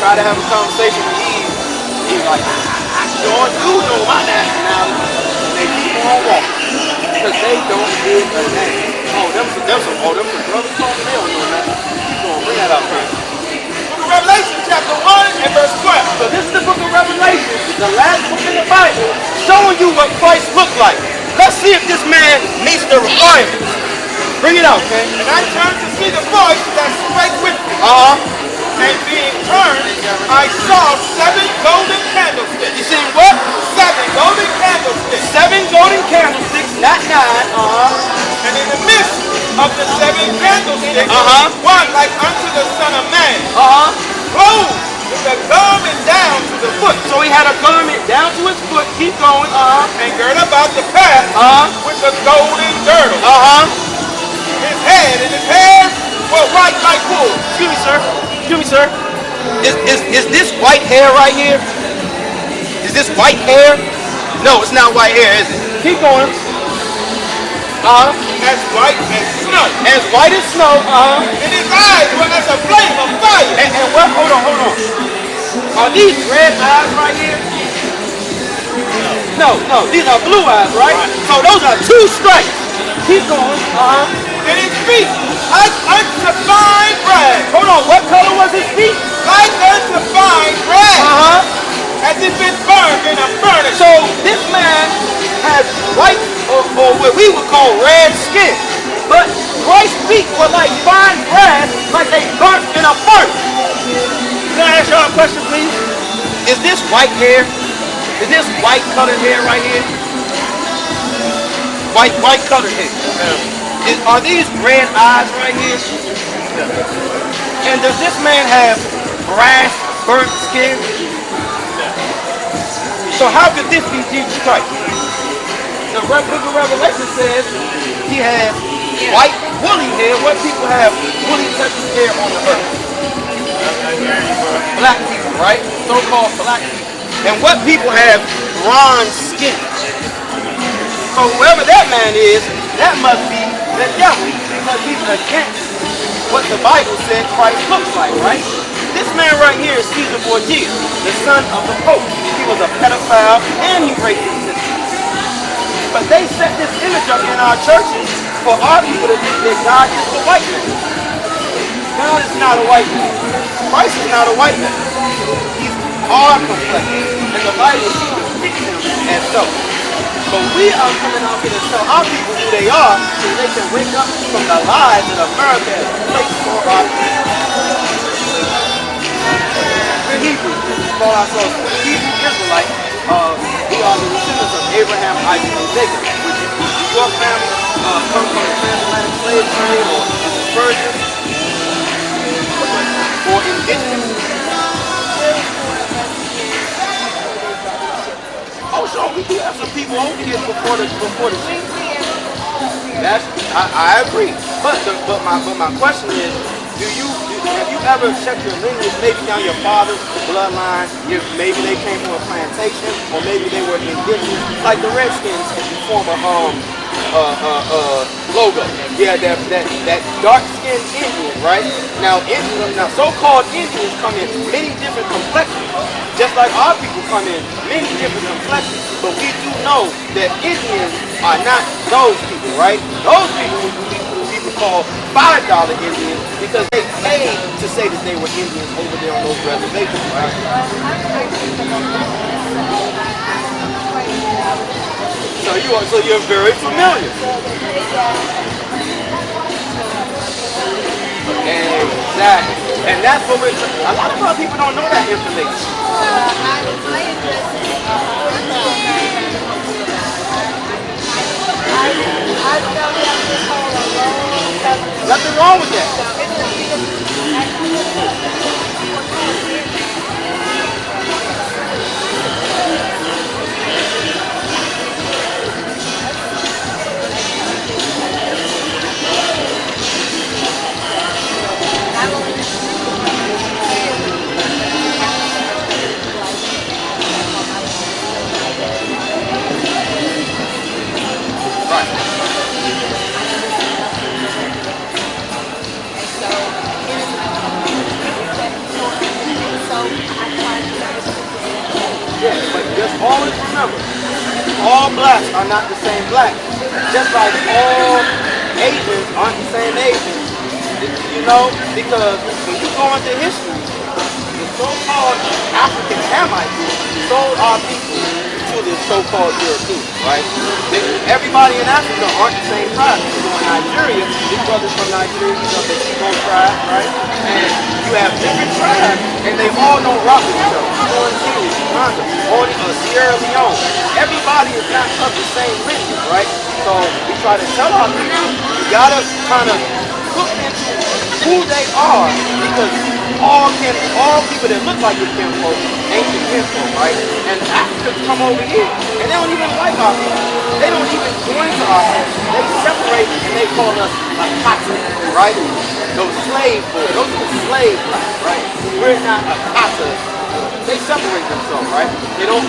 tried to have a conversation with Eve. He's like, I sure do know my nationality. And they keep on walking. Because they don't give a name. Them some brothers talking, they don't know nothing. Keep going, bring that up, man. Book of Revelation, chapter 1 and verse 12. So this is the book of Revelation, the last book in the Bible, showing you what Christ looked like. Let's see if this man meets the requirements. Bring it out, okay? And I turned to see the voice that spake with me. And being turned, I saw 7 golden candlesticks. You see what? 7 golden candlesticks. 7 golden candlesticks, not 9. And in the midst of the 7 candlesticks, one like unto the Son of Man. Clothed with a garment down to the foot. So he had a garment down to his foot. Keep going. And girt about the path with a golden girdle. His head and his hair were white like wool. Excuse me, sir. Excuse me, sir. Is this white hair right here? Is this white hair? No, it's not white hair, is it? Keep going. As white as snow. As white as snow. And his eyes were as a flame of fire. And what? Hold on. Are these red eyes right here? No, these are blue eyes, right? So those are 2 stripes. Keep going. And his feet like unto fine brass. Hold on, what color was his feet? Like unto fine brass. As if it's burned in a furnace. So this man has white or what we would call red skin. But Christ's feet were like fine brass, like they burnt in a furnace. Can I ask y'all a question, please? Is this white hair? Is this white colored hair right here? White colored hair. Are these red eyes right here? And does this man have brass, burnt skin? So how could this be Jesus Christ? The book of Revelation says he has white, woolly hair. What people have woolly touchy hair on the earth? Black people, right? So-called black people. And what people have bronze skin. So whoever that man is, that must be the devil, because he's against what the Bible said Christ looks like, right? This man right here is Caesar Borgia, the son of the Pope. He was a pedophile and he raped his sister. But they set this image up in our churches for our people to think that God is the white man. God is not a white man. Christ is not a white man. He's our complexion, and the Bible depicts him as so. But we are coming out here to tell our people who they are so they can wake up from the lies that America has placed for our people. We're Hebrews. We call ourselves Hebrew Israelites. We are the descendants of Abraham, Isaac, and Jacob. Your family come from the transatlantic slave trade or dispersion or indigenous. Oh, sure, we do have some people over here before the scene. I agree. But my question is, have you ever checked your lineage, maybe down your father's bloodline? Maybe they came from a plantation, or maybe they were indigenous, like the Redskins form a logo. Yeah, that dark-skinned Indian, right? Now so-called Indians come in many different complexions, just like our people come in many different complexions. But we do know that Indians are not those people, right? Those people call $5 Indians because they paid to say that they were Indians over there on those reservations, right? So you're very familiar. Exactly. And that's what a lot of our people don't know that information. Nothing wrong with that. always remember, all blacks are not the same blacks. Just like all Asians aren't the same Asians. You know, because when you go into history, the so-called African Hamites sold our people to the so-called Europeans, right? Everybody in Africa aren't the same tribe. You go in Nigeria, these brothers from Nigeria, you know, the Igbo tribe, right? And you have different tribes, and they all don't rock with each other. You go in Kenya, Uganda, Sierra Leone. Everybody is not of the same lineage, right? So we try to tell our people, you gotta kind of look into who they are, because all people that look like your kinfolk ain't your kinfolk, right? And Africans come over here and they don't even like our people. They don't even join to our people. They separate and they call us a kata, right? Those slave boys, those are the slave blacks, right? We're not a kata. They separate themselves, right? They don't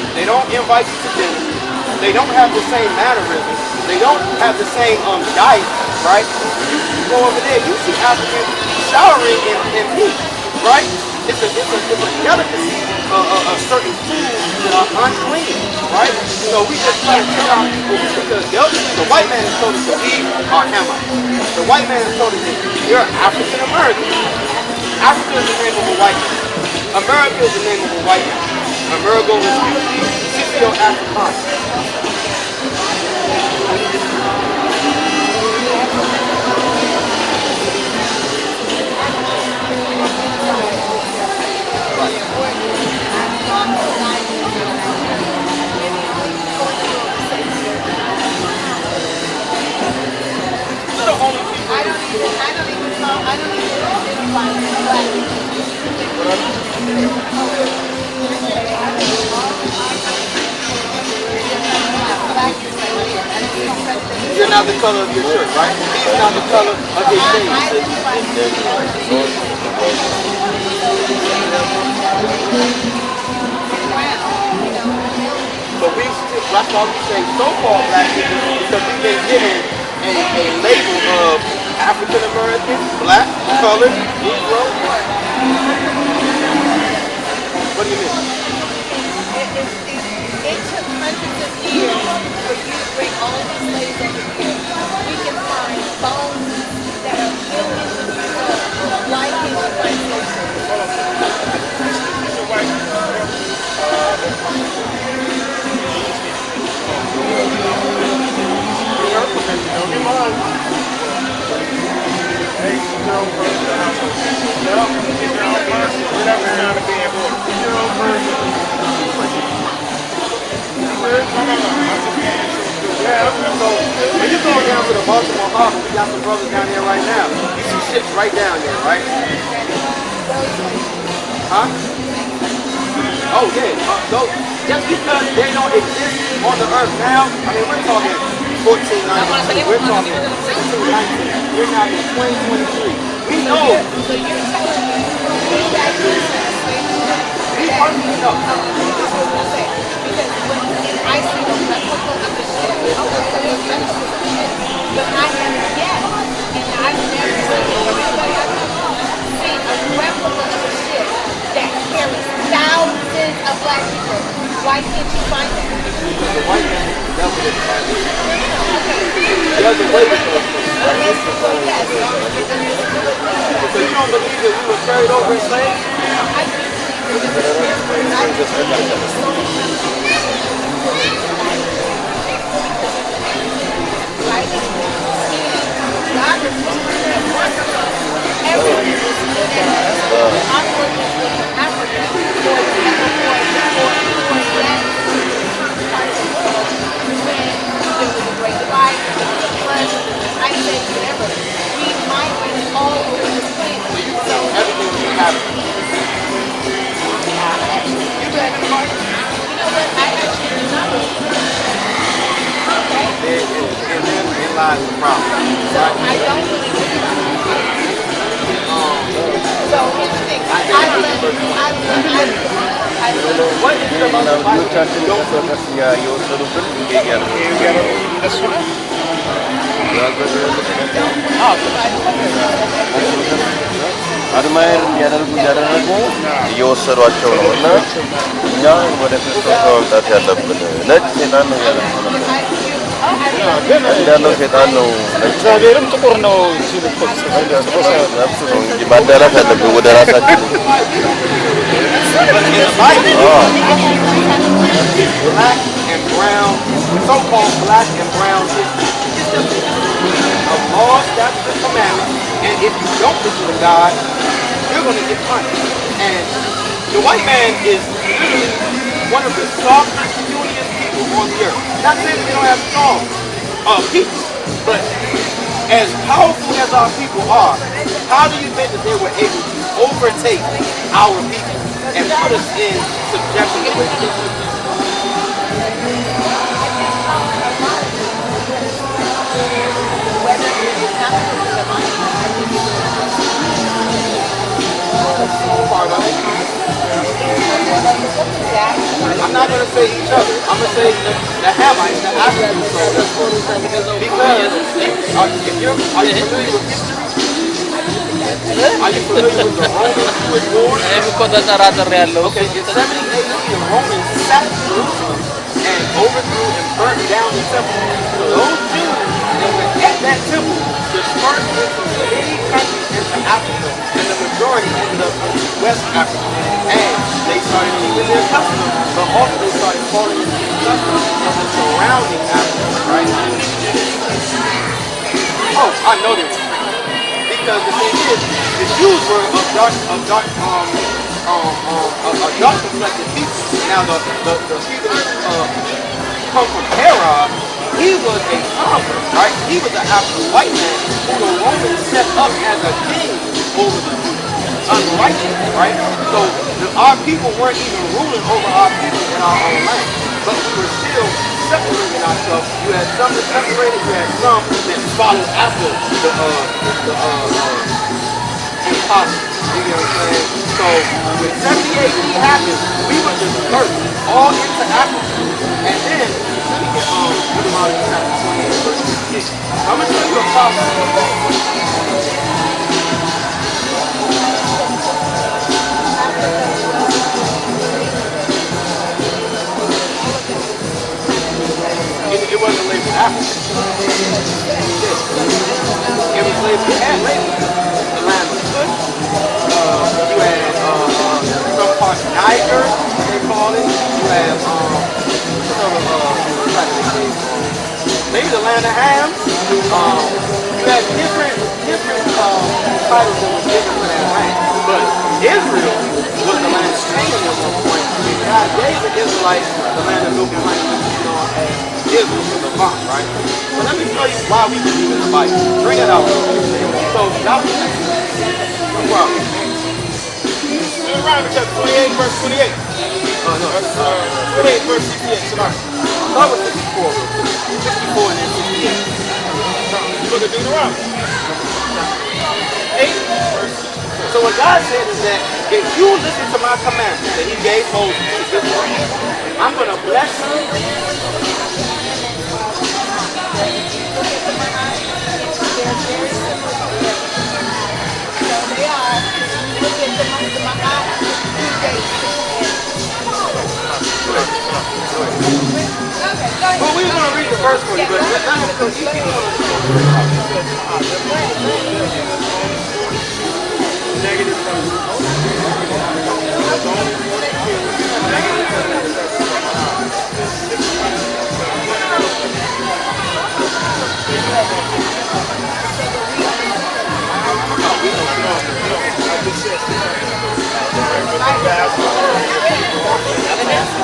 invite you to dinner. They don't have the same mannerisms. They don't have the same diet, right? You go over there, you see Africans showering in heat, right? It's a delicacy of certain foods that are unclean, right? So we just try to tell our people, because the white man has told us that we are Hamites. The white man has told us that you're African American. Africa is the name of a white man. America is the name of a white man. Amerigo Vespucci, Scipio Africanus. I don't even identify as black. You're not the color of your shirt, right? He's not the color of his jeans. But that's why we say so-called black people, because we've been given a label of African American, black, colored, Negro. What do you mean? It took hundreds of years for you to bring all these slaves over here. We can find bones that are millions of years old. Why can't you find When you go down to the Baltimore Harbor, we got some brothers down there right now. You see ships right down there, right? Huh? Oh yeah. Just because they don't exist on the earth now, I mean we're talking 1490, we're talking 1619, we're now in 2023. We know. So you're telling me we actually We personally know. This is what I'm saying. Because when I see them, like, look at the shit. But I haven't yet. And I've never seen everybody I know see a replica of a ship that carries thousands of black people. Why can't you find that? The white man is the devil that find it. Okay. There's a way to go. Yes. So you don't believe that we were carried over in slaves? I lies the problem. So I don't believe it. So here's the thing. I love what is the most vital thing you don't Oh, አድማየር እንዲያደርጉ እያደረጉ እየወሰዷቸው ነው እና እኛ ወደ ክርስቶስ መምጣት ያለብን ነጭ ሴጣን ነው ያለው ነበር ያለው ሴጣን ነው እግዚአብሔርም ጥቁር ነው ሲል እኮ ነፍሱ ነው እንጂ ማዳላት አለብን ወደ ራሳችን black and brown, so-called black and brown history. It's just a law, statutes, and commandments. And if you don't listen to God, you're going to get punished. And the white man is literally one of the softest, purest people on the earth. Not saying that they don't have strong people, but as powerful as our people are, how do you think that they were able to overtake our people and put us in subjection the way that they did? Part of it. I'm not going to say each other. I'm going to say the Hamites, the Africans. Because if you're, are you familiar with history? Are you familiar with the Roman-Jewish War? Okay, in 70 AD, the Romans sacked Jerusalem and overthrew and burnt down the temple. So those Jews that were at that temple dispersed into many countries into Africa, and the majority ended up in West Africa. And they started keeping their customs, but also they started falling into the customs of the surrounding Africa, right? Oh, I know this. Because the thing is, the Jews were a dark complected people. Now the people come from Herod. He was a conqueror, right? He was an actual white man who the Romans set up as a king over the Jews. Unrighteous, right? So our people weren't even ruling over our people in our own land. But we were still separating ourselves. You had some that separated, you had some that followed after the impossible. You get what I'm saying? So when 70 AD happened, we were dispersed all into Africa. And then, let me get Deuteronomy chapter 28, verse 6. I'm going to show you a prophecy. It wasn't labeled Africa. It was labeled, it had labeled the land of Cush. You had some parts Niger, they call it. You had maybe the land of Ham. You had different titles that were given to that land. But Israel was the land of Canaan at one point. God gave the Israelites the land of milk and honey, which is known as Israel for the Mount, right? So let me show you why we believe in the Bible. Bring it out. So, no problem. Deuteronomy chapter 28, verse 28. No, 28, verse 68. Sorry. Start with 64. 64 and then 68. Look at Deuteronomy. 8, verse 64. So what God said is that if you listen to my commandments that he gave Moses to this world, I'm going to bless you. Well, we were going to read the verse for you, but negative.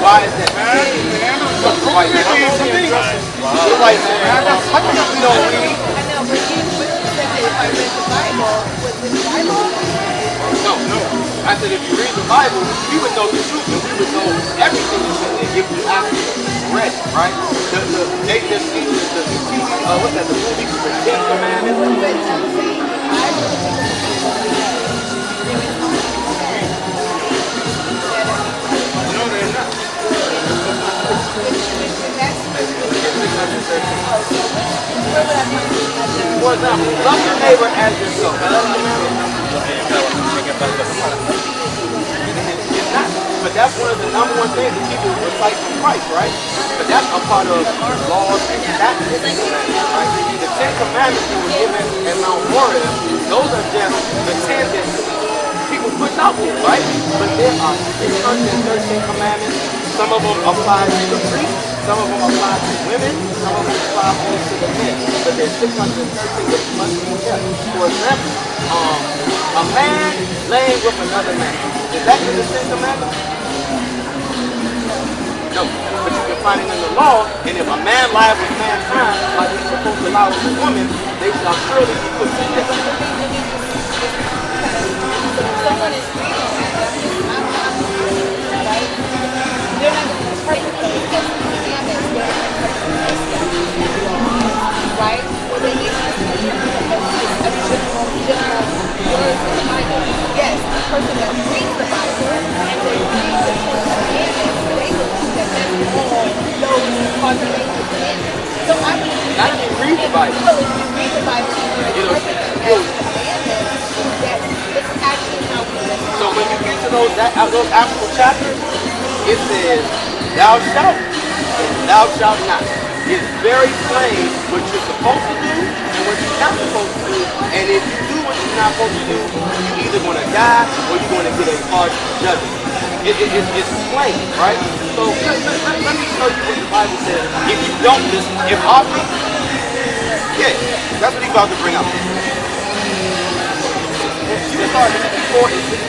Why is that? White man. White man. How come we don't read? I know, but you said that if I read the Bible, was it the Bible? No. I said if you read the Bible, we would know the truth and we would know everything that's in there if you actually read it, right? What's that, the movie, the Ten Commandments? No, they're not. For example, love your neighbor as yourself. It's not. But that's one of the number one things that people recite from Christ, right? But that's a part of laws and statutes, right? The Ten Commandments that were given at Mount Horeb, those are just the 10 that people push out there, right? But there are 613 commandments. Some of them apply to the priests, some of them apply to women, some of them apply only to the men. But there's 613 that must be kept. For example, a man laying with another man. Is that in the Ten Commandments? No. But you can find it in the law, and if a man lies with mankind, like he's supposed to lie with a woman, they shall surely be put to death. Someone is reading right? They're not going to interpret those as commandments. They're going to interpret those as right? Well, they need to interpret a general words in the Bible. Yes, the person that reads the Bible and they read the commandments, they believe that that's all those are the commandments. So I believe Not even read the Bible. well, if you read the Bible and you interpret them as commandments, that it's actually how we live. So when you get to those actual chapters, it says, thou shalt and thou shalt not. It's very plain what you're supposed to do and what you're not supposed to do. And if you do what you're not supposed to do, you're either going to die or you're going to get a harsh judgment. It's plain, right? So let me show you what the Bible says. If you don't listen, if our people, yeah, that's what he's about to bring up. You can start at 4 and 16.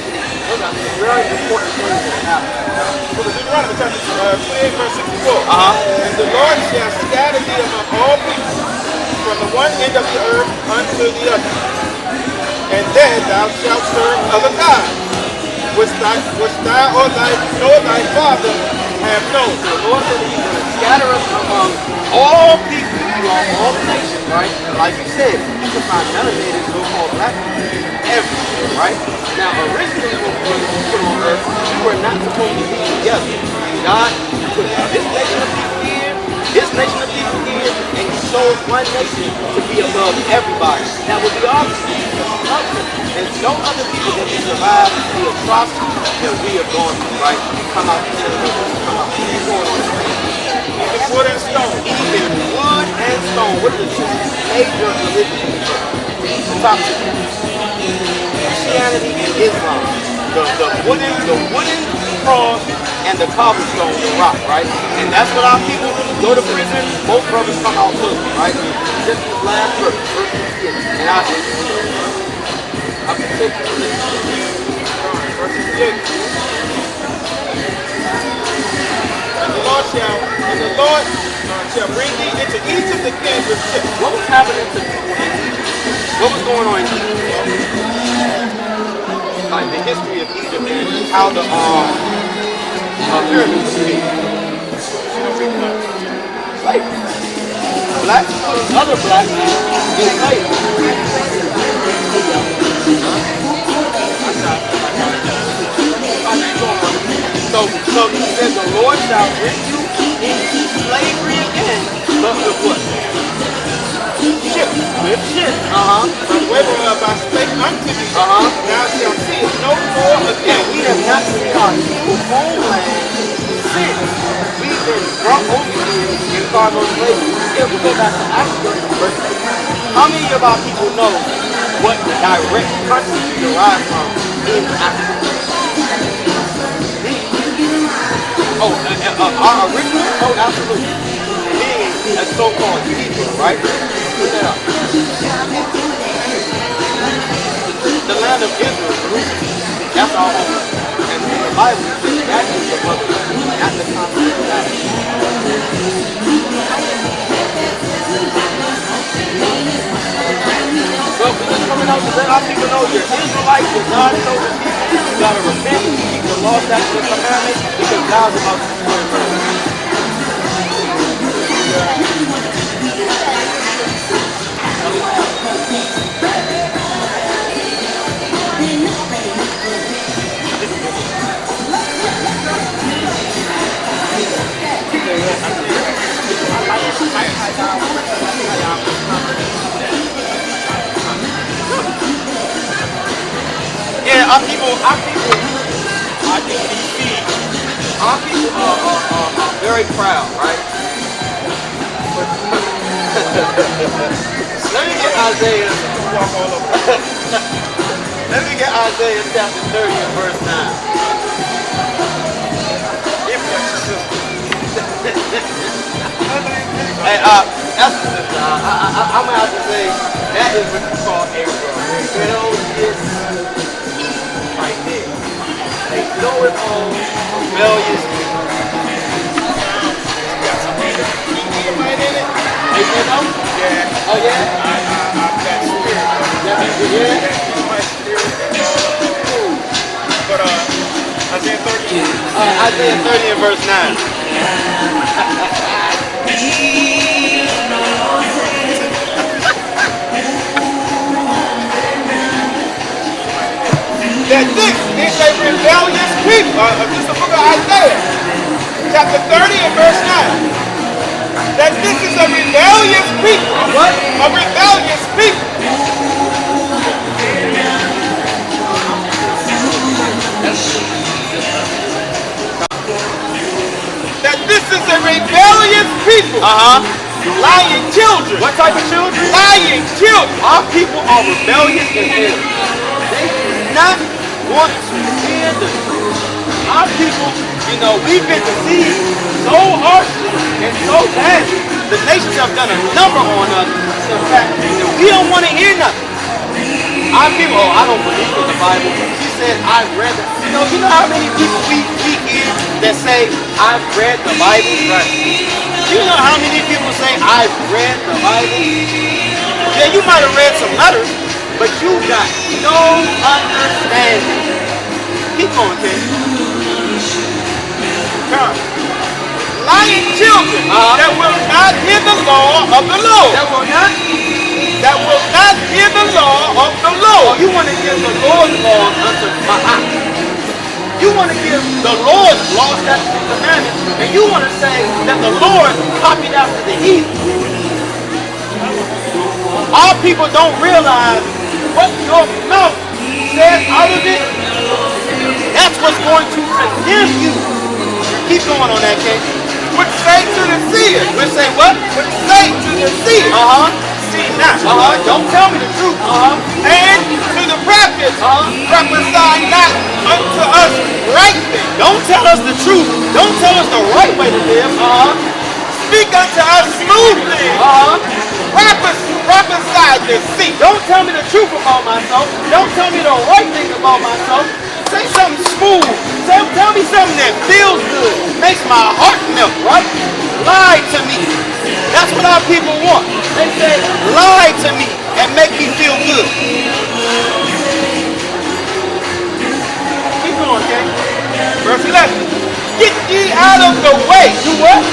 Those are very important things that happen. Deuteronomy chapter 28, verse 64. Uh-huh. And the Lord shall scatter thee among all people, from the one end of the earth unto the other. And then thou shalt serve other gods, which thou or thy father have known. So the Lord said that he's going to scatter us among all people, all the nations, right? Like you said, you can find melanated so-called black people everywhere, right? Now, originally when we were put on earth, we were not supposed to be together. God put this nation of people here, this nation of people here, and he chose one nation to be above everybody. That would be our people. There's no other people that can survive the atrocities that we have gone through, right? Come out and tell us, come out. What's going on? Even wood and stone. Even wood and stone. What are the two major religions? The top two. Christianity and Islam. The wooden cross and the cobblestone, the rock, right? And that's what our people go to prison. Both brothers come out good, right? Just this last verse 68. And I can take you to this. Verse 68. And the Lord shall bring thee into Egypt again with ships. What was happening to people in Egypt? What was going on in Egypt? Like the history of Egypt and how the pyramids were made. Slavery. Blacks put other blacks in slavery. So he said the Lord shall bring you into slavery again, but with what? Ships. With ships. But whereof I spake unto thee, thou shalt see it no more And again. we have not seen our true homeland since we've been brought over here in cargo slavery. Yeah, we go back to Africa, but how many of our people know what direct country we derive from in Africa? Oh, our original? Oh, absolutely. Being a so-called Hebrew, right? Put that up. The land of Israel, Jerusalem, that's our home. And the Bible says that is the motherland, not the continent of Africa. Well, we're just coming out to let our people know you're Israelites, you're God's chosen people. You gotta repent, keep the law, statutes, and commandments, because God's about to destroy the earth. are very proud, right? Let me get Isaiah. Let me get Isaiah chapter 30 and verse 9. Hey, that's the sister. I'm gonna have to say that is what you call a rebellious right there. They know it all, rebellious. Hey, you know? Yeah. Oh yeah? That spirit. Yeah. That's my spirit. But Isaiah 30. Isaiah 30 and verse 9. That this is a rebellious people. This is the book of Isaiah, chapter 30 and verse 9. That this is a rebellious people. What? A rebellious people. That this is a rebellious people. Lying children. What type of children? Lying children. Our people are rebellious and ill. They do not want to hear the truth. Our people, you know, we've been deceived so harshly and so badly. The nations have done a number on us. In fact, we don't want to hear nothing. Our people, oh, I don't believe in the Bible. She said, I've read it. You know how many people we hear that say, I've read the Bible? Right. You know how many people say, I've read the Bible? Yeah, you might have read some letters, but you got no understanding. Keep going, King. Lying children that will not hear the law of the Lord. That will not hear the law of the Lord. You want to give the Lord's laws unto Ma'at. You want to give the Lord's laws, statutes, and commandments, and you want to say that the Lord copied after the heathen. Our people don't realize what your mouth says out of it. That's what's going to condemn you. Keep going on that, King. Would say to the seer. We'll say what? Would say to the seer. See not. Don't tell me the truth. And to the prophets. Prophesy not unto us right things. Don't tell us the truth. Don't tell us the right way to live. Speak unto us smooth things. Prophesy deceit. Don't tell me the truth about myself. Don't tell me the right thing about myself. Say something smooth. Tell me something that feels good. Makes my heart melt, right? Lie to me. That's what our people want. They say, lie to me and make me feel good. Keep going, okay? Verse 11. Get ye out of the way. Do what?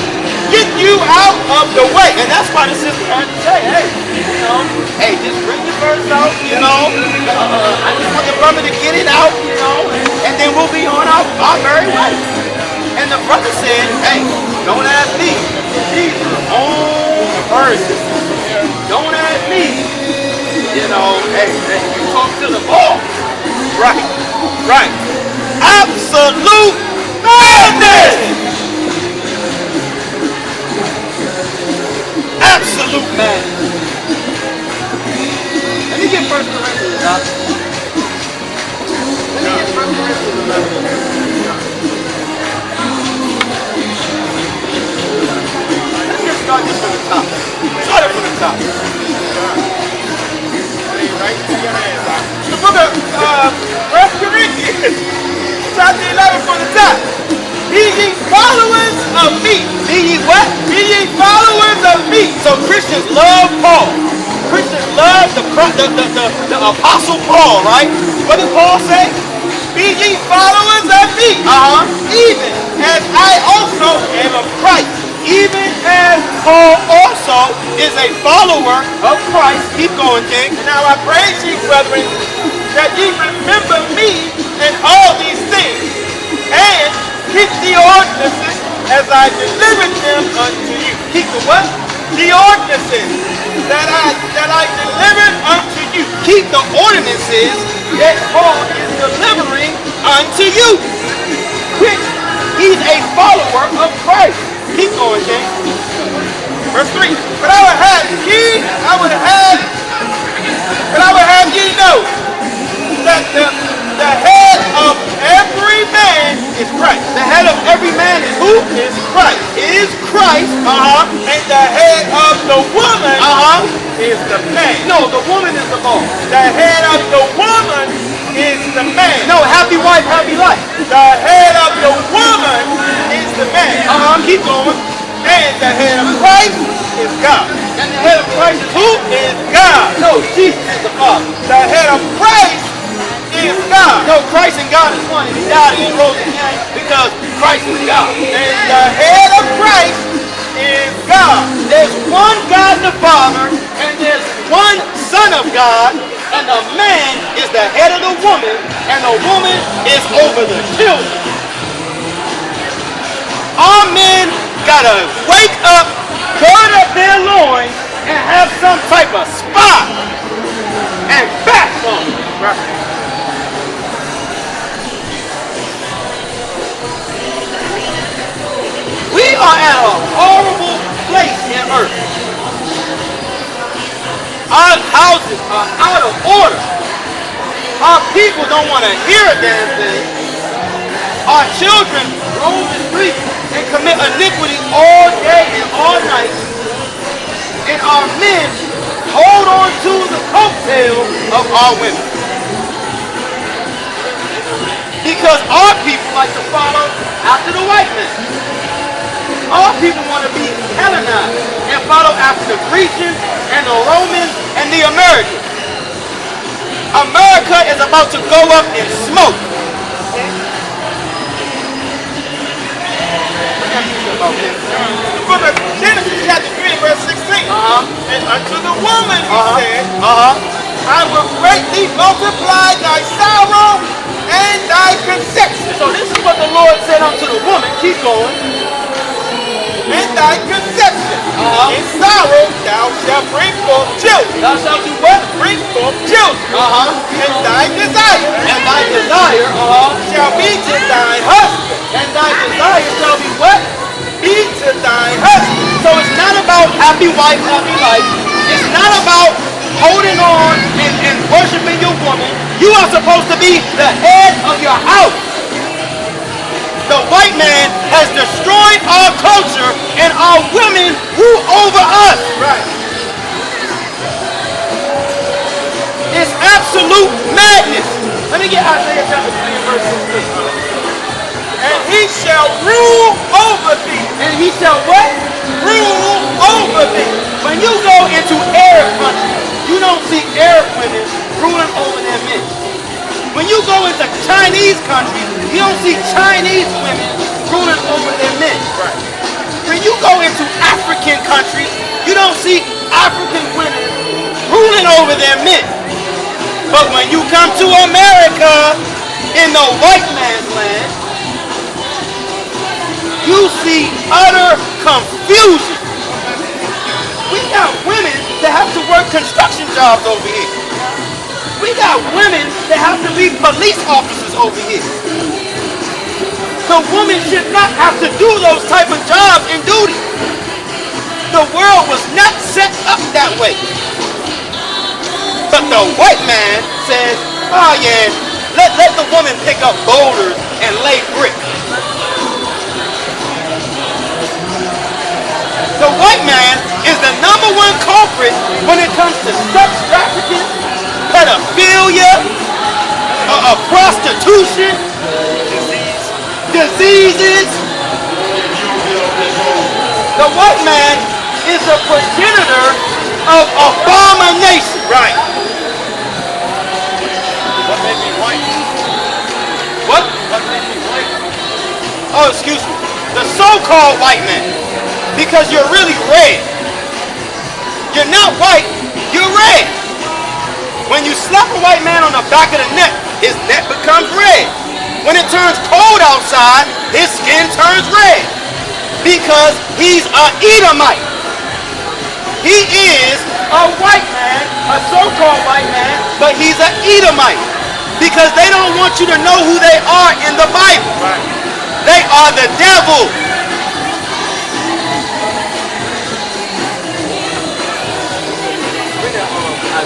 Get you out of the way. And that's why the sister had to say, hey, you know, hey, just bring your verse out, you know. I just want the brother to get it out, you know, and then we'll be on our very way. And the brother said, hey, don't ask me. Jesus' own verses. Don't ask me. You know, hey, you talk to the boss. Right. Absolute madness. Absolute madness. Let me get 1 Corinthians, Doc. Let me get 1 Corinthians 11. Let's just start this from the top. Start it from the top. The book of 1 Corinthians, chapter 11 from the top. Be ye followers of me. Be ye what? Be ye followers of me. So Christians love Paul. Christians love the Apostle Paul, right? What did Paul say? Be ye followers of me. Even as I also am of Christ. Even as Paul also is a follower of Christ. Keep going, King. And now I praise ye, brethren, that ye remember me in all these things, and keep the ordinances as I delivered them unto you. Keep the what? The ordinances that I delivered unto you keep the ordinances that Paul is delivering unto you, which he's a follower of Christ. Keep going, James. Verse 3. But I would have ye know that the head of every man is Christ. The head of every man is who? Is Christ. Is Christ. And the head of the woman is the man. No, the woman is the boss. The head of the woman is the man. No, happy wife, happy life. The head of the woman is the man. Keep going. And the head of Christ is God. And the head of Christ is who? Is God. No, Jesus is the Father. The head of Christ is God. No, Christ and God is one, and he died and he rose again because Christ is God. And the head of Christ is God. There's one God the Father, and there's one Son of God, and the man is the head of the woman, and the woman is over the children. All men gotta wake up, gird up their loins, and have some type of spot and backbone. We are at a horrible place in earth. Our houses are out of order. Our people don't want to hear a damn thing. Our children roam the streets and commit iniquity all day and all night. And our men hold on to the coattail of our women. Because our people like to follow after the white man. All people want to be Hellenized and follow after the Grecians and the Romans and the Americans. America is about to go up in smoke. The book of Genesis chapter 3 verse 16. And unto the woman he said, I will greatly multiply thy sorrow and thy conception. So this is what the Lord said unto the woman. Keep going. And thy conception. In sorrow thou shalt bring forth children. Thou shalt do what? Bring forth children. And thy desire. And thy desire shall be to thine husband. And thy desire shall be what? Be to thine husband. So it's not about happy wife, happy life. It's not about holding on and worshiping your woman. You are supposed to be the head of your house. The white man has destroyed our culture and our women rule over us. Right. It's absolute madness. Let me get Isaiah chapter 3 and verse 16. And he shall rule over thee. And he shall what? Rule over thee. When you go into Arab countries, you don't see Arab women ruling over their men. When you go into Chinese countries, you don't see Chinese women ruling over their men. Right. When you go into African countries, you don't see African women ruling over their men. But when you come to America, in the white man's land, you see utter confusion. We got women that have to work construction jobs over here. We got women that have to be police officers over here. The woman should not have to do those type of jobs and duties. The world was not set up that way. But the white man says, oh yeah, let the woman pick up boulders and lay brick. The white man is the #1 culprit when it comes to sex trafficking, pedophilia, prostitution, diseases. The white man is the progenitor of abomination. Right. What made me white? What? What made me white? Oh, excuse me. The so-called white man. Because you're really red. You're not white, you're red. When you slap a white man on the back of the neck, his neck becomes red. When it turns cold outside, his skin turns red. Because he's an Edomite. He is a white man, a so-called white man, but he's an Edomite. Because they don't want you to know who they are in the Bible. They are the devil.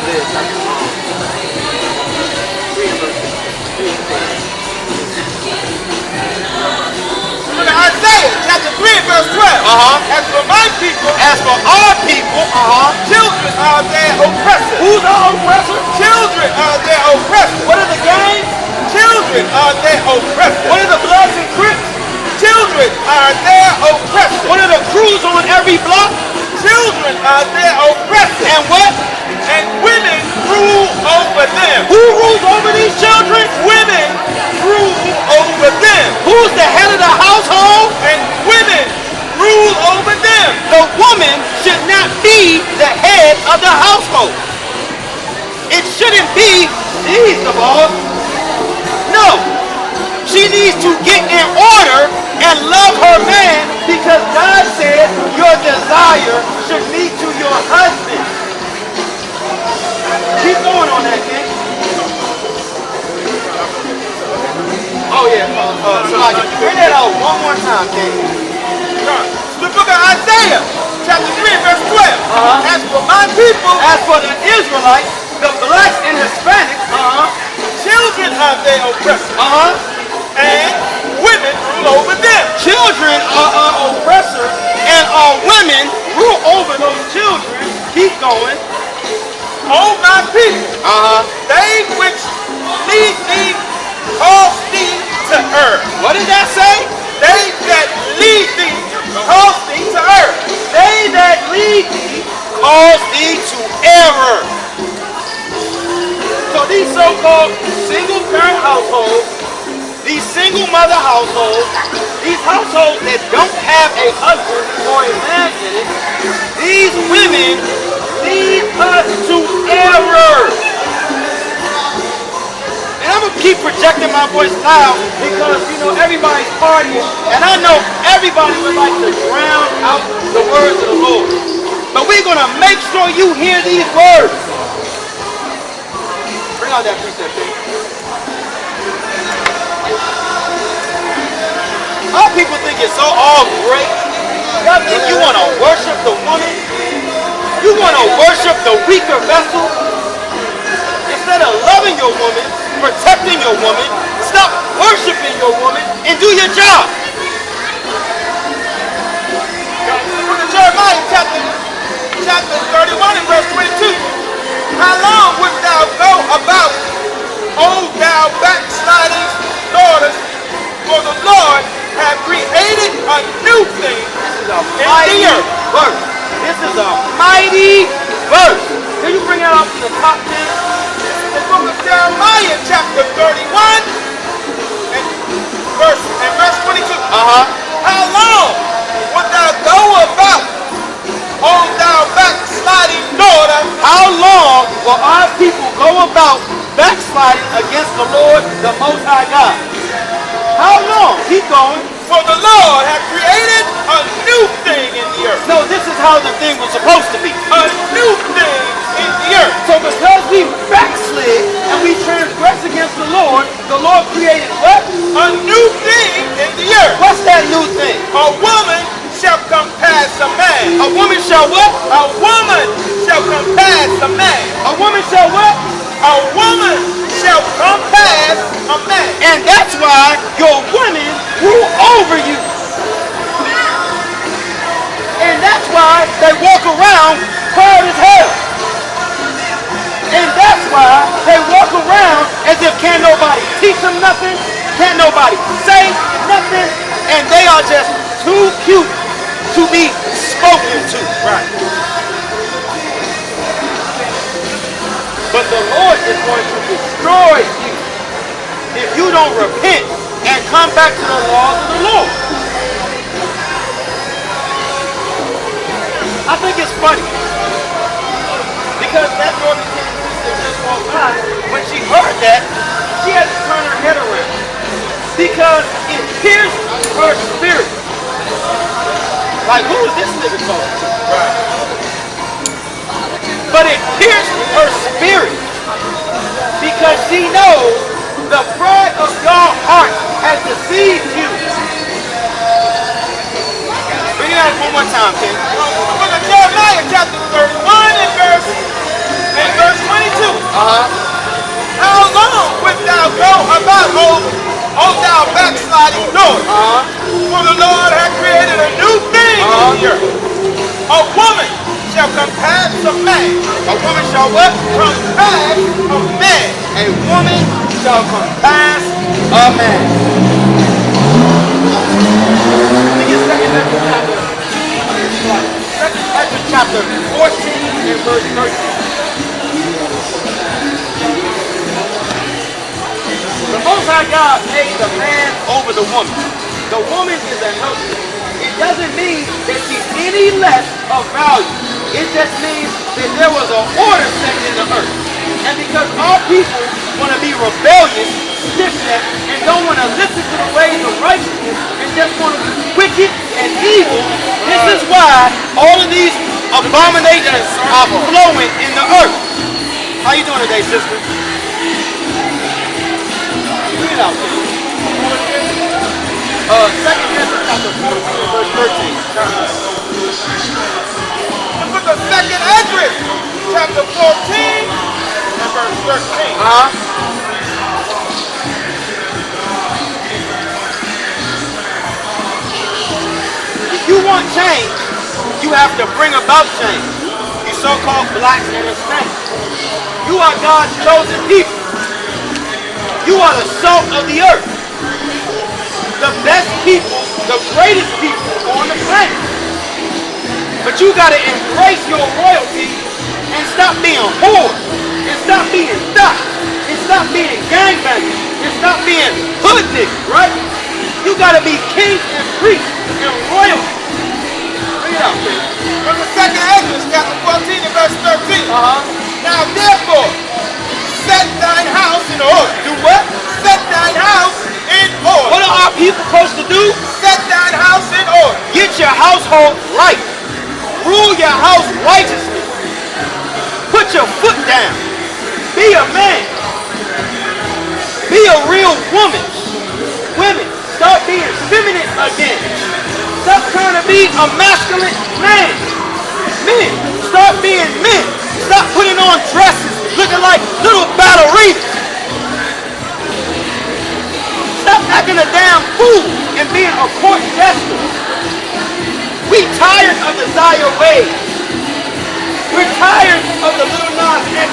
Isaiah chapter 3 and verse 16. Look at Isaiah chapter 3 and verse 12. As for my people, As for our people, children are their oppressors. who's our oppressor? Children are their oppressors. What are the gangs? Children are their oppressors. What are the Bloods and Crips? Children are their oppressors. What are the crews on every block? Children are their oppressors. And what? And women rule over them. Who rules over these children? Women rule over them. Who's the head of the household? And women rule over them. The woman should not be the head of the household. It shouldn't be, she's the boss. No. She needs to get in order and love her man because God said your desire should lead to your husband. Keep going on that, kid. Oh yeah, bring that out one more time, kid. The book of Isaiah, chapter 3, verse 12. As for my people, As for the Israelites, the blacks and Hispanics, children are their oppressors. And women rule over them. children are our oppressors and our women rule over those children. Keep going. O my people, they which lead thee cause thee to err. What did that say? They that lead thee cause thee to err. They that lead thee cause thee to error. So these so-called single parent households, these single mother households, these households that don't have a husband or a man in it, these women lead us to error. And I'm gonna keep projecting my voice loud because everybody's partying, and I know everybody would like to drown out the words of the Lord. But we're gonna make sure you hear these words. Bring out that precept thing. Our people think it's so all great. Y'all think you want to worship the woman? You want to worship the weaker vessel? Instead of loving your woman, protecting your woman, stop worshiping your woman and do your job. Look at Jeremiah chapter 31 and verse 22. How long wilt thou go about, O thou backsliding daughters? For the Lord hath created a new thing This is a in the mighty earth. verse. This is a mighty verse. Can you bring it up to the top 10? The book of Jeremiah chapter 31 and verse 22. How long wilt thou go about, O thou backsliding daughter? How long will our people go about backsliding against the Lord, the Most High God? How long? Keep going. For the Lord hath created a new thing in the earth. No, this is how the thing was supposed to be. A new thing in the earth. So because we backslid and we transgressed against the Lord created what? A new thing in the earth. What's that new thing? A woman shall compass a man. A woman shall what? A woman shall compass a man. A woman shall what? A woman shall compass a man. And that's why your women rule over you. And that's why they walk around proud as hell. And that's why they walk around as if can't nobody teach them nothing, can't nobody say nothing, and they are just too cute to be spoken to. Right. But the Lord is going to destroy you if you don't repent and come back to the laws of the Lord. I think it's funny because that Northern Kingdom sister just walked by. When she heard that, she had to turn her head around because it pierced her spirit. Like, who is this nigga talking to? Right. but it pierced her spirit because she knows the pride of your heart has deceived you. Bring it out one more time, Ken. Look at Jeremiah chapter 31 and verse 22. How long wilt thou go about, O thou backsliding north? For the Lord hath created a new thing in the earth. A woman shall compass a man. A woman shall what? Compass a man. A woman shall compass a man. Let me get Second Ezra chapter 14 and verse 13. The Most High God made the man over the woman. The woman is a helper. It doesn't mean that she's any less of value. It just means that there was an order set in the earth. And because our people want to be rebellious, stiff-necked, and don't want to listen to the ways of righteousness, and just want to be wicked and evil, this is why all of these abominations are flowing in the earth. How you doing today, sister? Read it out, Second Ezra chapter 14 verse 13. The book of Second Ezra chapter 14 and verse 13. If you want change, you have to bring about change. You so-called blacks and Hispanics. You are God's chosen people. You are the salt of the earth. The best people, the greatest people on the planet. But you gotta embrace your royalty and stop being whores, and stop being thugs, and stop being gangbangers, and stop being hood niggas, right? You gotta be kings and priests and royalty. Bring it out, man. From the Second Ezra chapter 14 and verse 13. Now therefore, set thine house in order. Do what? Set thine house in order. What are our people supposed to do? Set thine house in order. Get your household right. Rule your house righteously. Put your foot down. Be a man. Be a real woman. Women, start being feminine again. Stop trying to be a masculine man. Men, start being men. Stop putting on dresses looking like little ballerinas. Stop acting a damn fool and being a court jester. We tired of the Zaya ways. We're tired of the Little Nas X.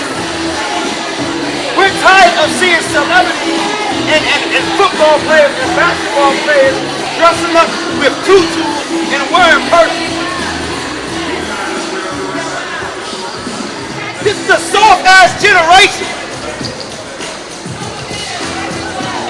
We're tired of seeing celebrities and football players and basketball players dressing up with tutus and wearing purses. This is a soft-ass generation.